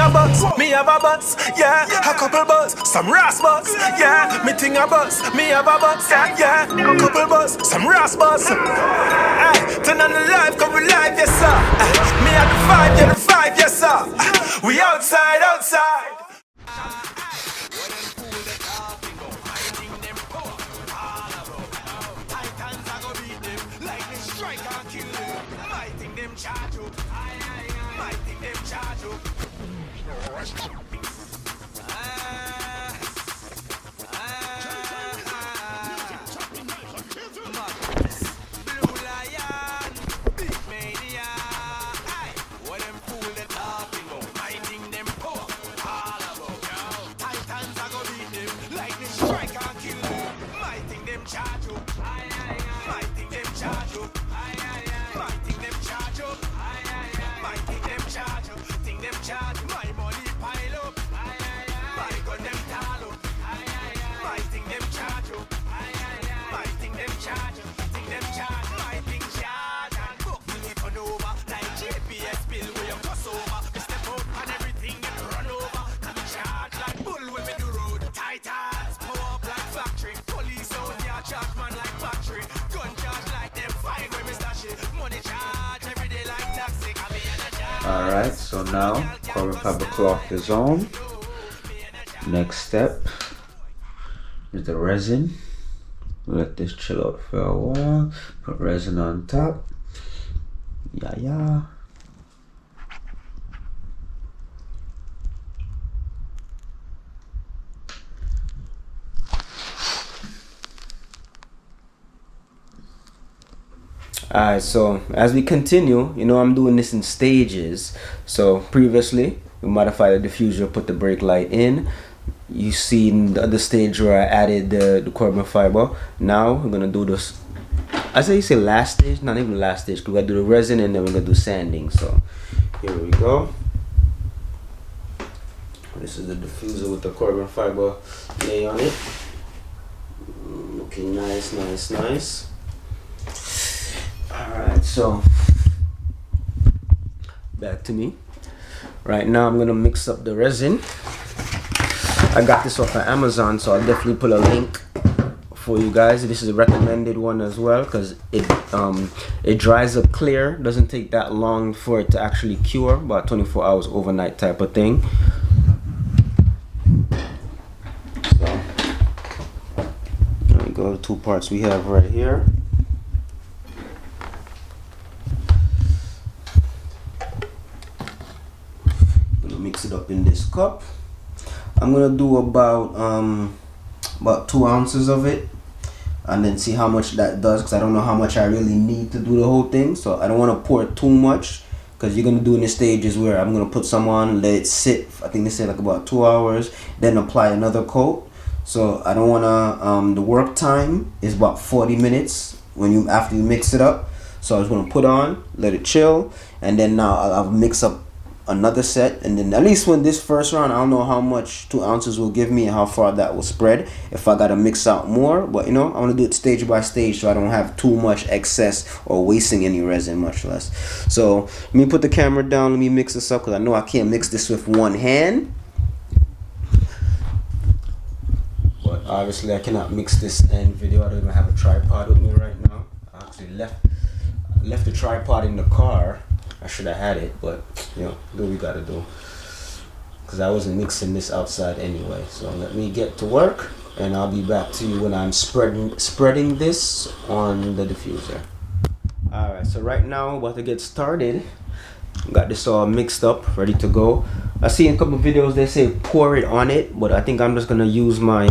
a buzz, me have a buzz, yeah. A couple buzz, some ras buzz, yeah. Me ting a buzz, me have a buzz, yeah. A couple buzz, some ras buzz. Ay, turn on the live, come we live, yes sir. Me at the five, yeah the five, yes sir. We outside, outside. Alright, so now carbon fiber cloth is on. Next step is the resin. Let this chill out for a while. Put resin on top. Yeah. Alright, so as we continue, I'm doing this in stages. So previously we modified the diffuser, put the brake light in. You seen the other stage where I added the carbon fiber. Now we're gonna do this, I say last stage, not even last stage, because we're gonna do the resin and then we're gonna do sanding. So here we go. This is the diffuser with the carbon fiber lay on it. Looking nice. Alright, so back to me. Right now I'm gonna mix up the resin. I got this off of Amazon, so I'll definitely put a link for you guys. This is a recommended one as well, because it dries up clear. Doesn't take that long for it to actually cure, about 24 hours overnight type of thing. So there we go, the two parts we have right here. Mix it up in this cup. I'm gonna do about 2 ounces of it and then see how much that does, because I don't know how much I really need to do the whole thing. So I don't want to pour too much, because you're gonna do in the stages where I'm gonna put some on, let it sit, I think they say like about 2 hours, then apply another coat. So I don't wanna the work time is about 40 minutes after you mix it up. So I was gonna put on, let it chill, and then now I'll mix up another set, and then at least when this first round, I don't know how much 2 ounces will give me and how far that will spread if I gotta mix out more. But I want to do it stage by stage so I don't have too much excess or wasting any resin, much less. So let me put the camera down, let me mix this up, because I know I can't mix this with one hand, but obviously I cannot mix this in video. I don't even have a tripod with me right now. I actually left the tripod in the car. I should have had it, but do what we gotta do, because I wasn't mixing this outside anyway. So let me get to work, and I'll be back to you when I'm spreading this on the diffuser. Alright, so right now I'm about to get started. Got this all mixed up, ready to go. I see in a couple videos they say pour it on it, but I think I'm just gonna use my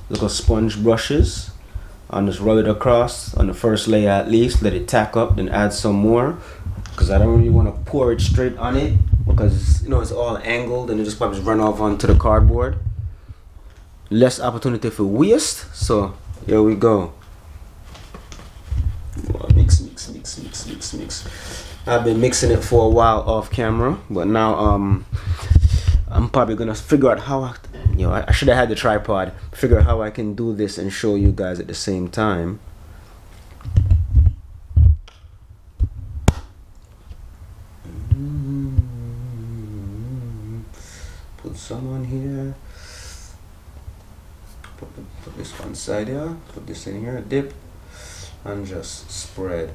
little sponge brushes. I'll just rub it across on the first layer at least, let it tack up, then add some more, because I don't really want to pour it straight on it, because it's all angled and it just probably run off onto the cardboard. Less opportunity for waste. So here we go. Mix. I've been mixing it for a while off camera, but now I'm probably gonna figure out how I should have had the tripod, figure out how I can do this and show you guys at the same time. some on here. Put this one side here. Put this in here. Dip. And just spread it.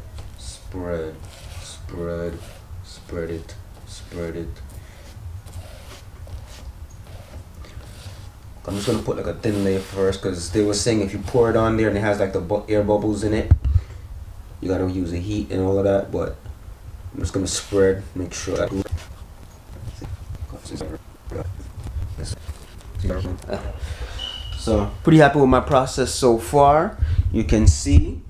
I'm just gonna put like a thin layer first, because they were saying if you pour it on there and it has like the air bubbles in it, you gotta use the heat and all of that. But I'm just gonna spread, make sure that. So pretty happy with my process so far. You can see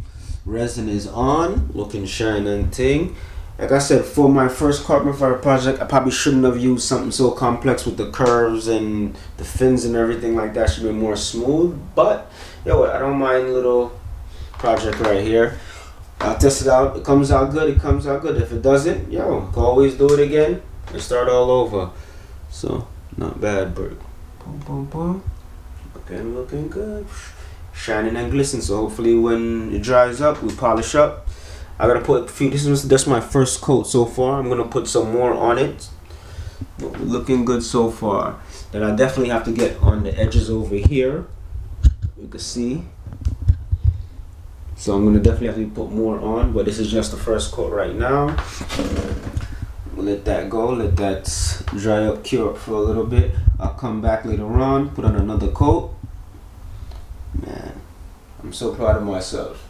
resin is on, looking shiny and thing. Like I said, for my first carbon fiber project, I probably shouldn't have used something so complex with the curves and the fins and everything like that. Should be more smooth. But yo, I don't mind a little project right here. I'll test it out. It comes out good. It comes out good. If it doesn't, yo, can always do it again and start all over. So not bad, but boom, boom, boom. Looking good, shining and glistening. So hopefully when it dries up, we polish up. I gotta put a few. This is just my first coat so far. I'm gonna put some more on it. But looking good so far. Then I definitely have to get on the edges over here. You can see. So I'm gonna definitely have to put more on. But this is just the first coat right now. We'll let that go. Let that dry up, cure up for a little bit. I'll come back later on, put on another coat. Man, I'm so proud of myself.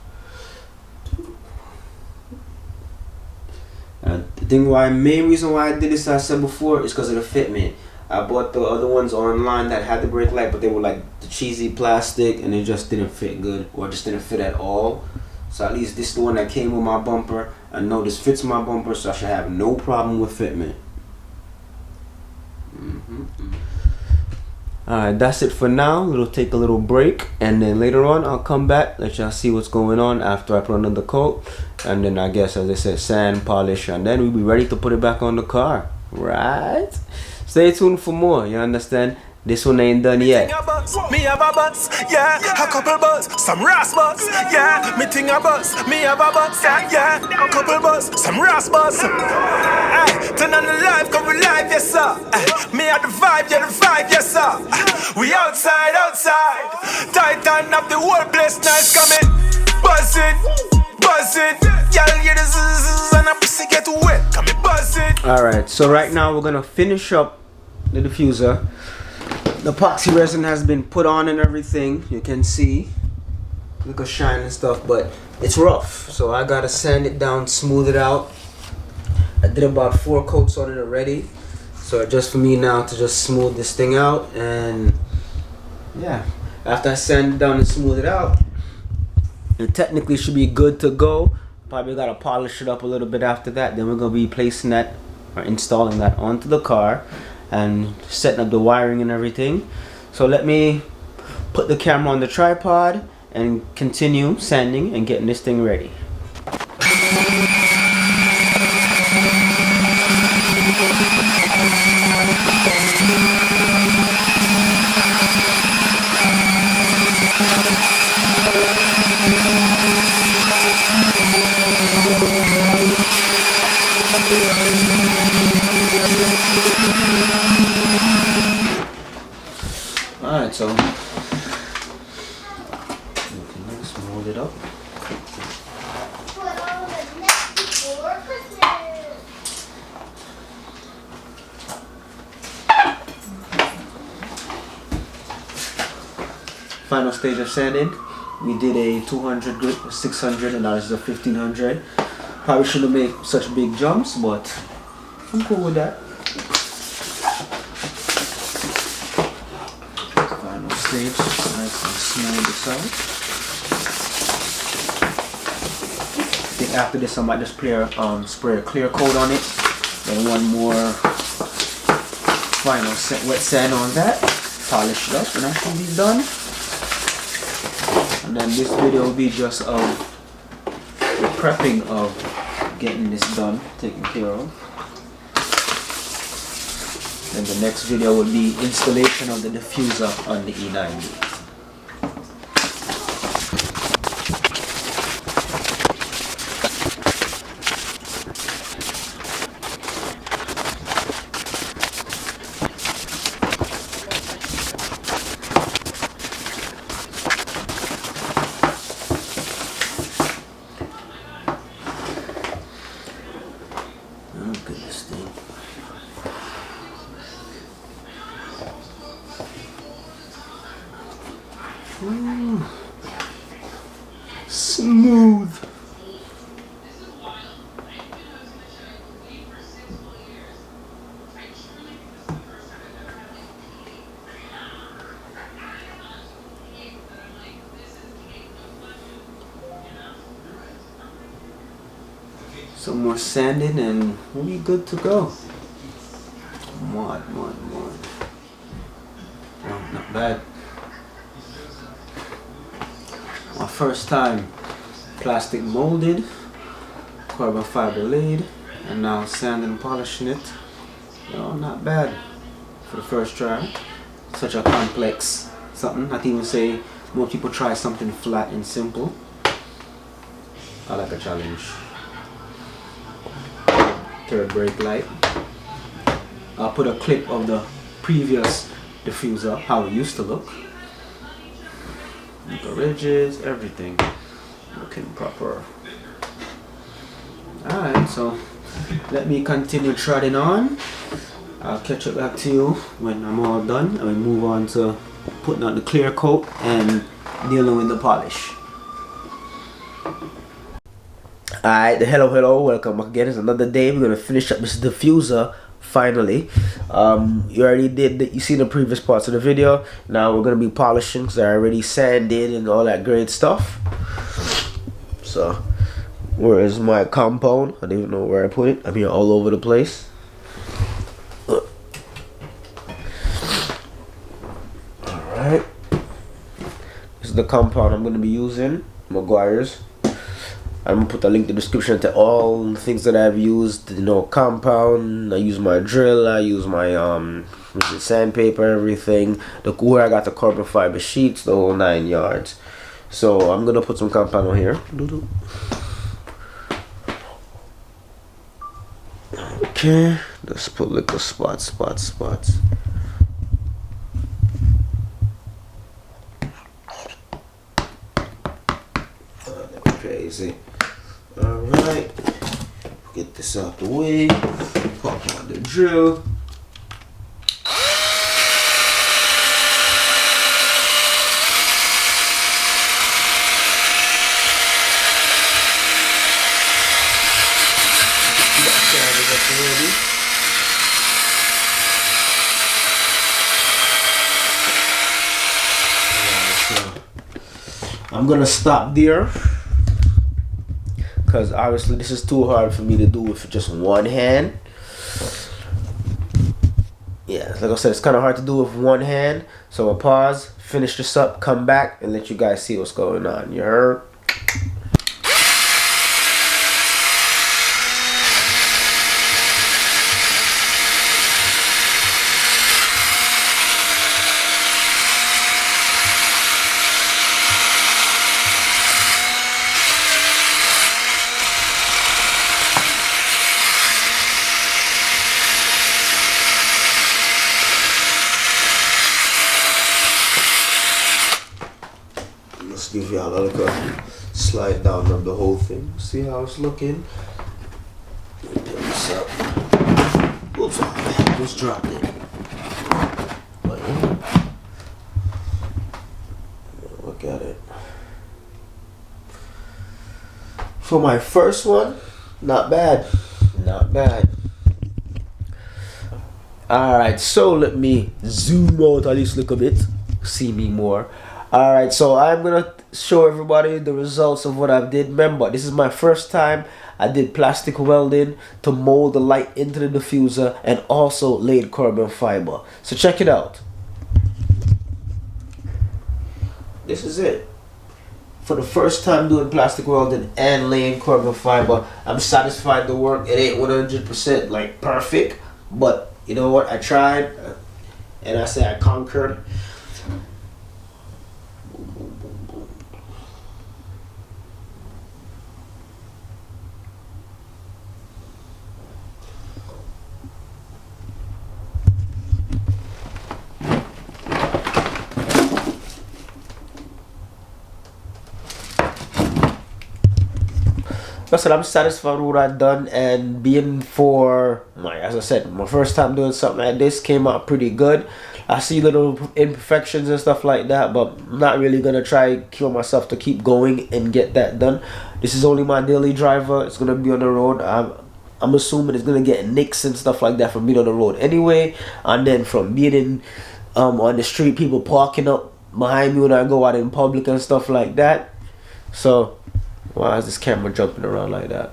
And the main reason why I did this, as I said before, is because of the fitment. I bought the other ones online that had the brake light, but they were like the cheesy plastic and it just didn't fit good, or just didn't fit at all. So at least this is the one that came with my bumper. I know this fits my bumper, so I should have no problem with fitment. Alright, that's it for now. It'll take a little break, and then later on I'll come back, let y'all see what's going on after I put another coat, and then I guess, as I said, sand, polish, and then we'll be ready to put it back on the car. Right? Stay tuned for more, you understand? This one ain't done yet. Me have a bus, yeah, a couple bus, some ras bus, yeah, me think a bus, me have a bus, yeah, couple bus, some ras bus. Ay, turn on the live, come we live, yes sir. Ay, me have the vibe, yeah the vibe, yes sir. We outside, Titan up the whole place, nice coming, buzzing, y'all hear the zzz and a pussy get wet, come me buzzing. Alright, so right now we're gonna finish up the diffuser. The epoxy resin has been put on and everything. You can see, look at shine and stuff, but it's rough. So I gotta sand it down, smooth it out. I did about 4 coats on it already. So just for me now to just smooth this thing out, and yeah, after I sand it down and smooth it out, it technically should be good to go. Probably gotta polish it up a little bit after that. Then we're gonna be placing that or installing that onto the car and setting up the wiring and everything. So let me put the camera on the tripod and continue sanding and getting this thing ready. Alright, so let's mold it up. Final stage of sanding. We did a 200 grit, 600, and now this is a 1500. Probably shouldn't make such big jumps, but I'm cool with that. Final stage, nice and smooth this out. I think after this I might just spray a clear coat on it. Then one more final wet sand on that. Polish it up and that should be done. And then this video will be just of the prepping of getting this done, taken care of. Then the next video will be installation of the diffuser on the E90. Smooth. Some more sanding and we'll be good to go. Mod. Oh, not bad. My first time plastic molded, carbon fiber laid, and now sanding and polishing it. You know, not bad for the first try. Such a complex something. I'd even say most people try something flat and simple. I like a challenge. Third brake light. I'll put a clip of the previous diffuser, how it used to look. The ridges, everything looking proper. Alright, so let me continue trotting on. I'll catch up back to you when I'm all done and we move on to putting on the clear coat and dealing with the polish. Alright, hello, welcome back again. It's another day. We're gonna finish up this diffuser finally. You already did you see the previous parts of the video. Now we're gonna be polishing because I already sanded and all that great stuff. So where is my compound? I don't even know where I put it. I'm here all over the place. Alright, this is the compound I'm gonna be using, Maguire's. I'm gonna put a link in the description to all the things that I've used. You know, compound. I use my drill. I use my sandpaper, everything. Where I got the carbon fiber sheets, the whole 9 yards. So I'm gonna put some compound on here. Okay, let's put little spots. Crazy. Alright, get this out the way, pop on the drill. I'm gonna stop there because obviously this is too hard for me to do with just one hand. Yeah, like I said, it's kind of hard to do with one hand. So I'll pause, finish this up, come back, and let you guys see what's going on. You heard? Let's give y'all a little slide down of the whole thing. See how it's looking? Let me pick this up. Oops, I just dropped it. But yeah. Look at it. For my first one, not bad. Not bad. Alright, so let me zoom out at least a little bit. See me more. Alright, so I'm gonna show everybody the results of what I did. Remember, this is my first time I did plastic welding to mold the light into the diffuser and also laid carbon fiber. So check it out. This is it. For the first time doing plastic welding and laying carbon fiber, I'm satisfied the work. It ain't 100% like perfect, but you know what? I tried and I say I conquered. Like I said, I'm satisfied with what I've done, and being for my, as I said, my first time doing something like this came out pretty good. I see little imperfections and stuff like that, but I'm not really gonna try kill myself to keep going and get that done. This is only my daily driver. It's gonna be on the road. I'm assuming it's gonna get nicks and stuff like that from being on the road anyway, and then from being in on the street, people parking up behind me when I go out in public and stuff like that. So why is this camera jumping around like that?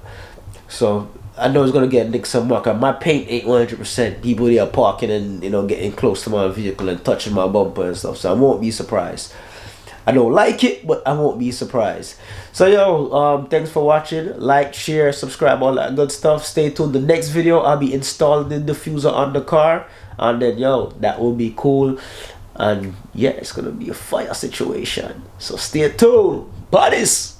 So I know it's gonna get nicks somewhere. My paint ain't 100%. People they are parking and getting close to my vehicle and touching my bumper and stuff. So I won't be surprised. I don't like it, but I won't be surprised. So yo, thanks for watching. Like, share, subscribe, all that good stuff. Stay tuned. The next video I'll be installing the diffuser on the car, and then yo, that will be cool. And yeah, it's gonna be a fire situation. So stay tuned, buddies.